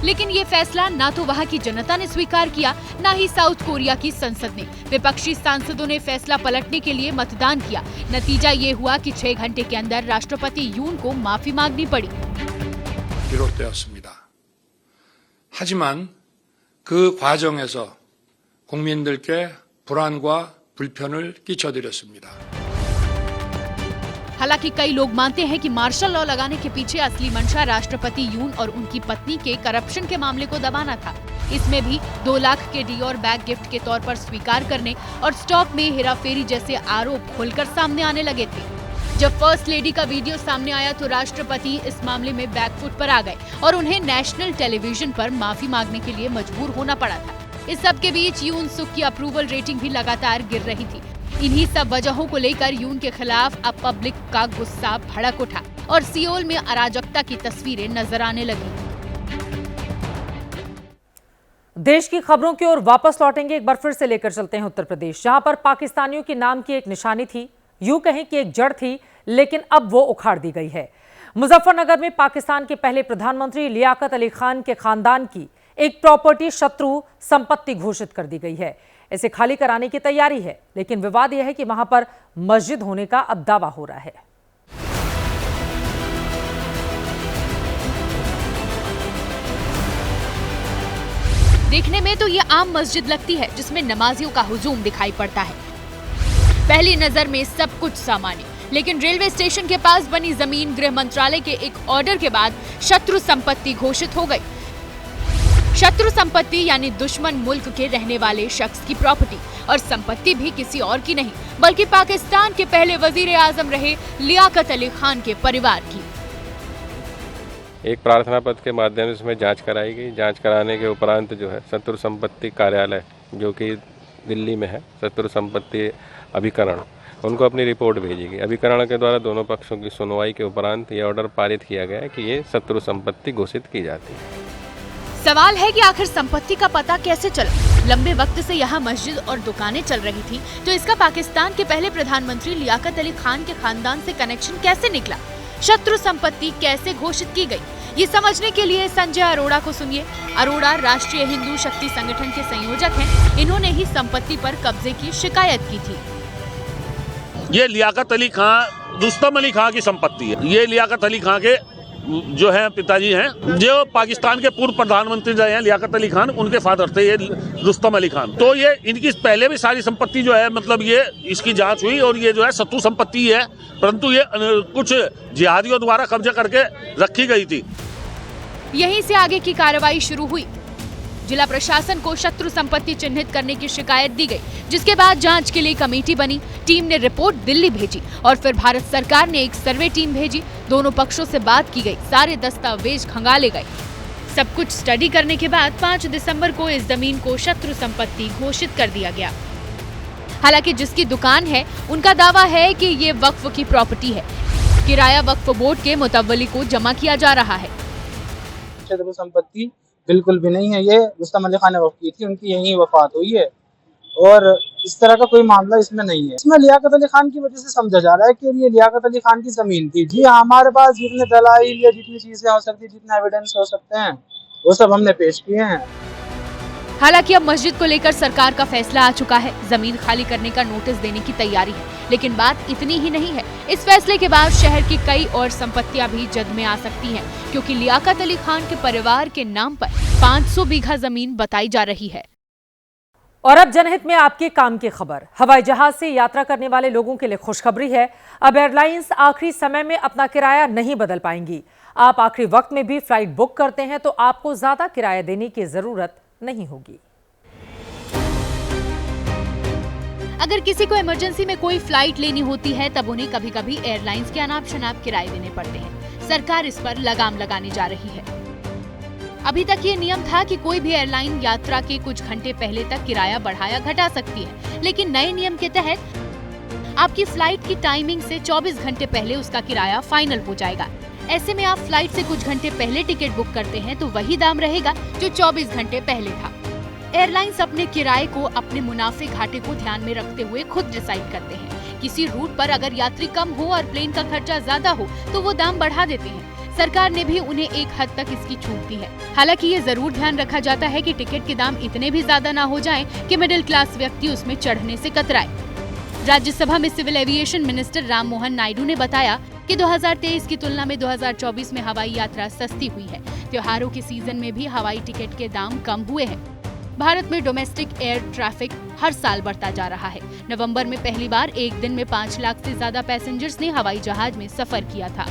लेकिन ये फैसला ना तो वहाँ की जनता ने स्वीकार किया, ना ही साउथ कोरिया की संसद ने। विपक्षी सांसदों ने फैसला पलटने के लिए मतदान किया। नतीजा ये हुआ कि 6 घंटे के अंदर राष्ट्रपति यून को माफी मांगनी पड़ी। 하지만 그 과정에서 국민들께 불안과 불편을 끼쳐드렸습니다. हालांकि कई लोग मानते हैं कि मार्शल लॉ लगाने के पीछे असली मंशा राष्ट्रपति यून और उनकी पत्नी के करप्शन के मामले को दबाना था। इसमें भी 2 लाख के डियोर बैग गिफ्ट के तौर पर स्वीकार करने और स्टॉक में हेराफेरी जैसे आरोप खुलकर सामने आने लगे थे। जब फर्स्ट लेडी का वीडियो सामने आया तो राष्ट्रपति इस मामले में बैकफुट पर आ गए और उन्हें नेशनल टेलीविजन पर माफी मांगने के लिए मजबूर होना पड़ा था। इस सब के बीच यून सुक की अप्रूवल रेटिंग भी लगातार गिर रही थी। इन्हीं सब वजहों को लेकर यून के खिलाफ अब पब्लिक का गुस्सा भड़क उठा और सियोल में अराजकता की तस्वीरें नजर आने लगी। देश की खबरों की ओर वापस लौटेंगे। एक बार फिर से लेकर चलते हैं उत्तर प्रदेश, जहां पर पाकिस्तानियों के नाम की एक निशानी थी, यूं कहें कि एक जड़ थी, लेकिन अब वो उखाड़ दी गई है। मुजफ्फरनगर में पाकिस्तान के पहले प्रधानमंत्री लियाकत अली खान के खानदान की एक प्रॉपर्टी शत्रु संपत्ति घोषित कर दी गई है। इसे खाली कराने की तैयारी है, लेकिन विवाद यह है कि वहां पर मस्जिद होने का अब दावा हो रहा है। देखने में तो ये आम मस्जिद लगती है जिसमें नमाजियों का हुजूम दिखाई पड़ता है। पहली नजर में सब कुछ सामान्य, लेकिन रेलवे स्टेशन के पास बनी जमीन गृह मंत्रालय के एक ऑर्डर के बाद शत्रु संपत्ति घोषित हो गई। शत्रु संपत्ति यानी दुश्मन मुल्क के रहने वाले शख्स की प्रॉपर्टी, और संपत्ति भी किसी और की नहीं बल्कि पाकिस्तान के पहले वजीर आजम रहे लियाकत अली खान के परिवार की। एक प्रार्थना पत्र के माध्यम से इसमें जांच कराई गई। जांच कराने के उपरांत जो है शत्रु संपत्ति कार्यालय, जो कि दिल्ली में है, शत्रु संपत्ति अभिकरण, उनको अपनी रिपोर्ट भेजी गई। अभिकरण के द्वारा दोनों पक्षों की सुनवाई के उपरांत ये ऑर्डर पारित किया गया है कि ये शत्रु संपत्ति घोषित की जाती है। सवाल है कि आखिर संपत्ति का पता कैसे चला। लंबे वक्त से यहाँ मस्जिद और दुकानें चल रही थी, तो इसका पाकिस्तान के पहले प्रधानमंत्री लियाकत अली खान के खानदान से कनेक्शन कैसे निकला? शत्रु संपत्ति कैसे घोषित की गई? ये समझने के लिए संजय अरोड़ा को सुनिए। अरोड़ा राष्ट्रीय हिंदू शक्ति संगठन के संयोजक हैं। इन्होंने ही संपत्ति पर कब्जे की शिकायत की थी। ये लियाकत अली खान, रुस्तम अली खान की संपत्ति है। ये लियाकत अली खान के जो है पिताजी हैं, जो पाकिस्तान के पूर्व प्रधानमंत्री रहे हैं लियाकत अली खान, उनके फादर थे ये रुस्तम अली खान। तो ये इनकी पहले भी सारी संपत्ति जो है, मतलब ये इसकी जांच हुई और ये जो है शत्रु संपत्ति है, परंतु ये कुछ जिहादियों द्वारा कब्जा करके रखी गई थी। यहीं से आगे की कार्रवाई शुरू हुई। जिला प्रशासन को शत्रु संपत्ति चिन्हित करने की शिकायत दी गई, जिसके बाद जांच के लिए कमेटी बनी। टीम ने रिपोर्ट दिल्ली भेजी और फिर भारत सरकार ने एक सर्वे टीम भेजी। दोनों पक्षों से बात की गई, सारे दस्तावेज खंगाले गए। सब कुछ स्टडी करने के बाद 5 दिसंबर को इस जमीन को शत्रु संपत्ति घोषित कर दिया गया। हालांकि जिसकी दुकान है, उनका दावा है कि ये वक्फ की प्रॉपर्टी है। किराया वक्फ बोर्ड के मुतव्वली को जमा किया जा रहा है। शत्रु संपत्ति बिल्कुल भी नहीं है, ये रुस्तम अली खान ने वक्फ की थी, उनकी यही वफात हुई है और इस तरह का कोई मामला इसमें नहीं है। इसमें लियाकत अली खान की वजह से समझा जा रहा है कि ये लियाकत अली खान की जमीन थी। जी हमारे पास जितने दलाइल या जितनी चीजें हो सकती, जितना एविडेंस हो सकते हैं, वो सब हमने पेश किए हैं। हालांकि अब मस्जिद को लेकर सरकार का फैसला आ चुका है। जमीन खाली करने का नोटिस देने की तैयारी है, लेकिन बात इतनी ही नहीं है। इस फैसले के बाद शहर की कई और संपत्तियां भी जद में आ सकती हैं, क्योंकि लियाकत अली खान के परिवार के नाम पर 500 बीघा जमीन बताई जा रही है। और अब जनहित में आपके काम की खबर। हवाई जहाज से यात्रा करने वाले लोगों के लिए खुशखबरी है। अब एयरलाइंस आखिरी समय में अपना किराया नहीं बदल पाएंगी। आप आखिरी वक्त में भी फ्लाइट बुक करते हैं तो आपको ज्यादा किराया देने की जरूरत नहीं होगी। अगर किसी को इमरजेंसी में कोई फ्लाइट लेनी होती है, तब उन्हें कभी कभी एयरलाइंस के अनाप शनाप किराए देने पड़ते हैं। सरकार इस पर लगाम लगाने जा रही है। अभी तक ये नियम था कि कोई भी एयरलाइन यात्रा के कुछ घंटे पहले तक किराया बढ़ाया घटा सकती है, लेकिन नए नियम के तहत आपकी फ्लाइट की टाइमिंग से 24 घंटे पहले उसका किराया फाइनल हो जाएगा। ऐसे में आप फ्लाइट से कुछ घंटे पहले टिकट बुक करते हैं तो वही दाम रहेगा जो 24 घंटे पहले था। एयरलाइंस अपने किराए को अपने मुनाफे घाटे को ध्यान में रखते हुए खुद डिसाइड करते हैं। किसी रूट पर अगर यात्री कम हो और प्लेन का खर्चा ज्यादा हो तो वो दाम बढ़ा देते हैं। सरकार ने भी उन्हें एक हद तक इसकी छूट दी है। हालांकि ये जरूर ध्यान रखा जाता है कि टिकट के दाम इतने भी ज्यादा ना हो जाएं कि मिडिल क्लास व्यक्ति उसमें चढ़ने से कतराए। राज्यसभा में civil aviation minister Ram Mohan Naidu ने बताया कि 2023 की तुलना में 2024 में हवाई यात्रा सस्ती हुई है। त्योहारों के सीजन में भी हवाई टिकट के दाम कम हुए हैं। भारत में डोमेस्टिक एयर ट्रैफिक हर साल बढ़ता जा रहा है। नवंबर में पहली बार एक दिन में 5 लाख से ज्यादा पैसेंजर्स ने हवाई जहाज में सफर किया था।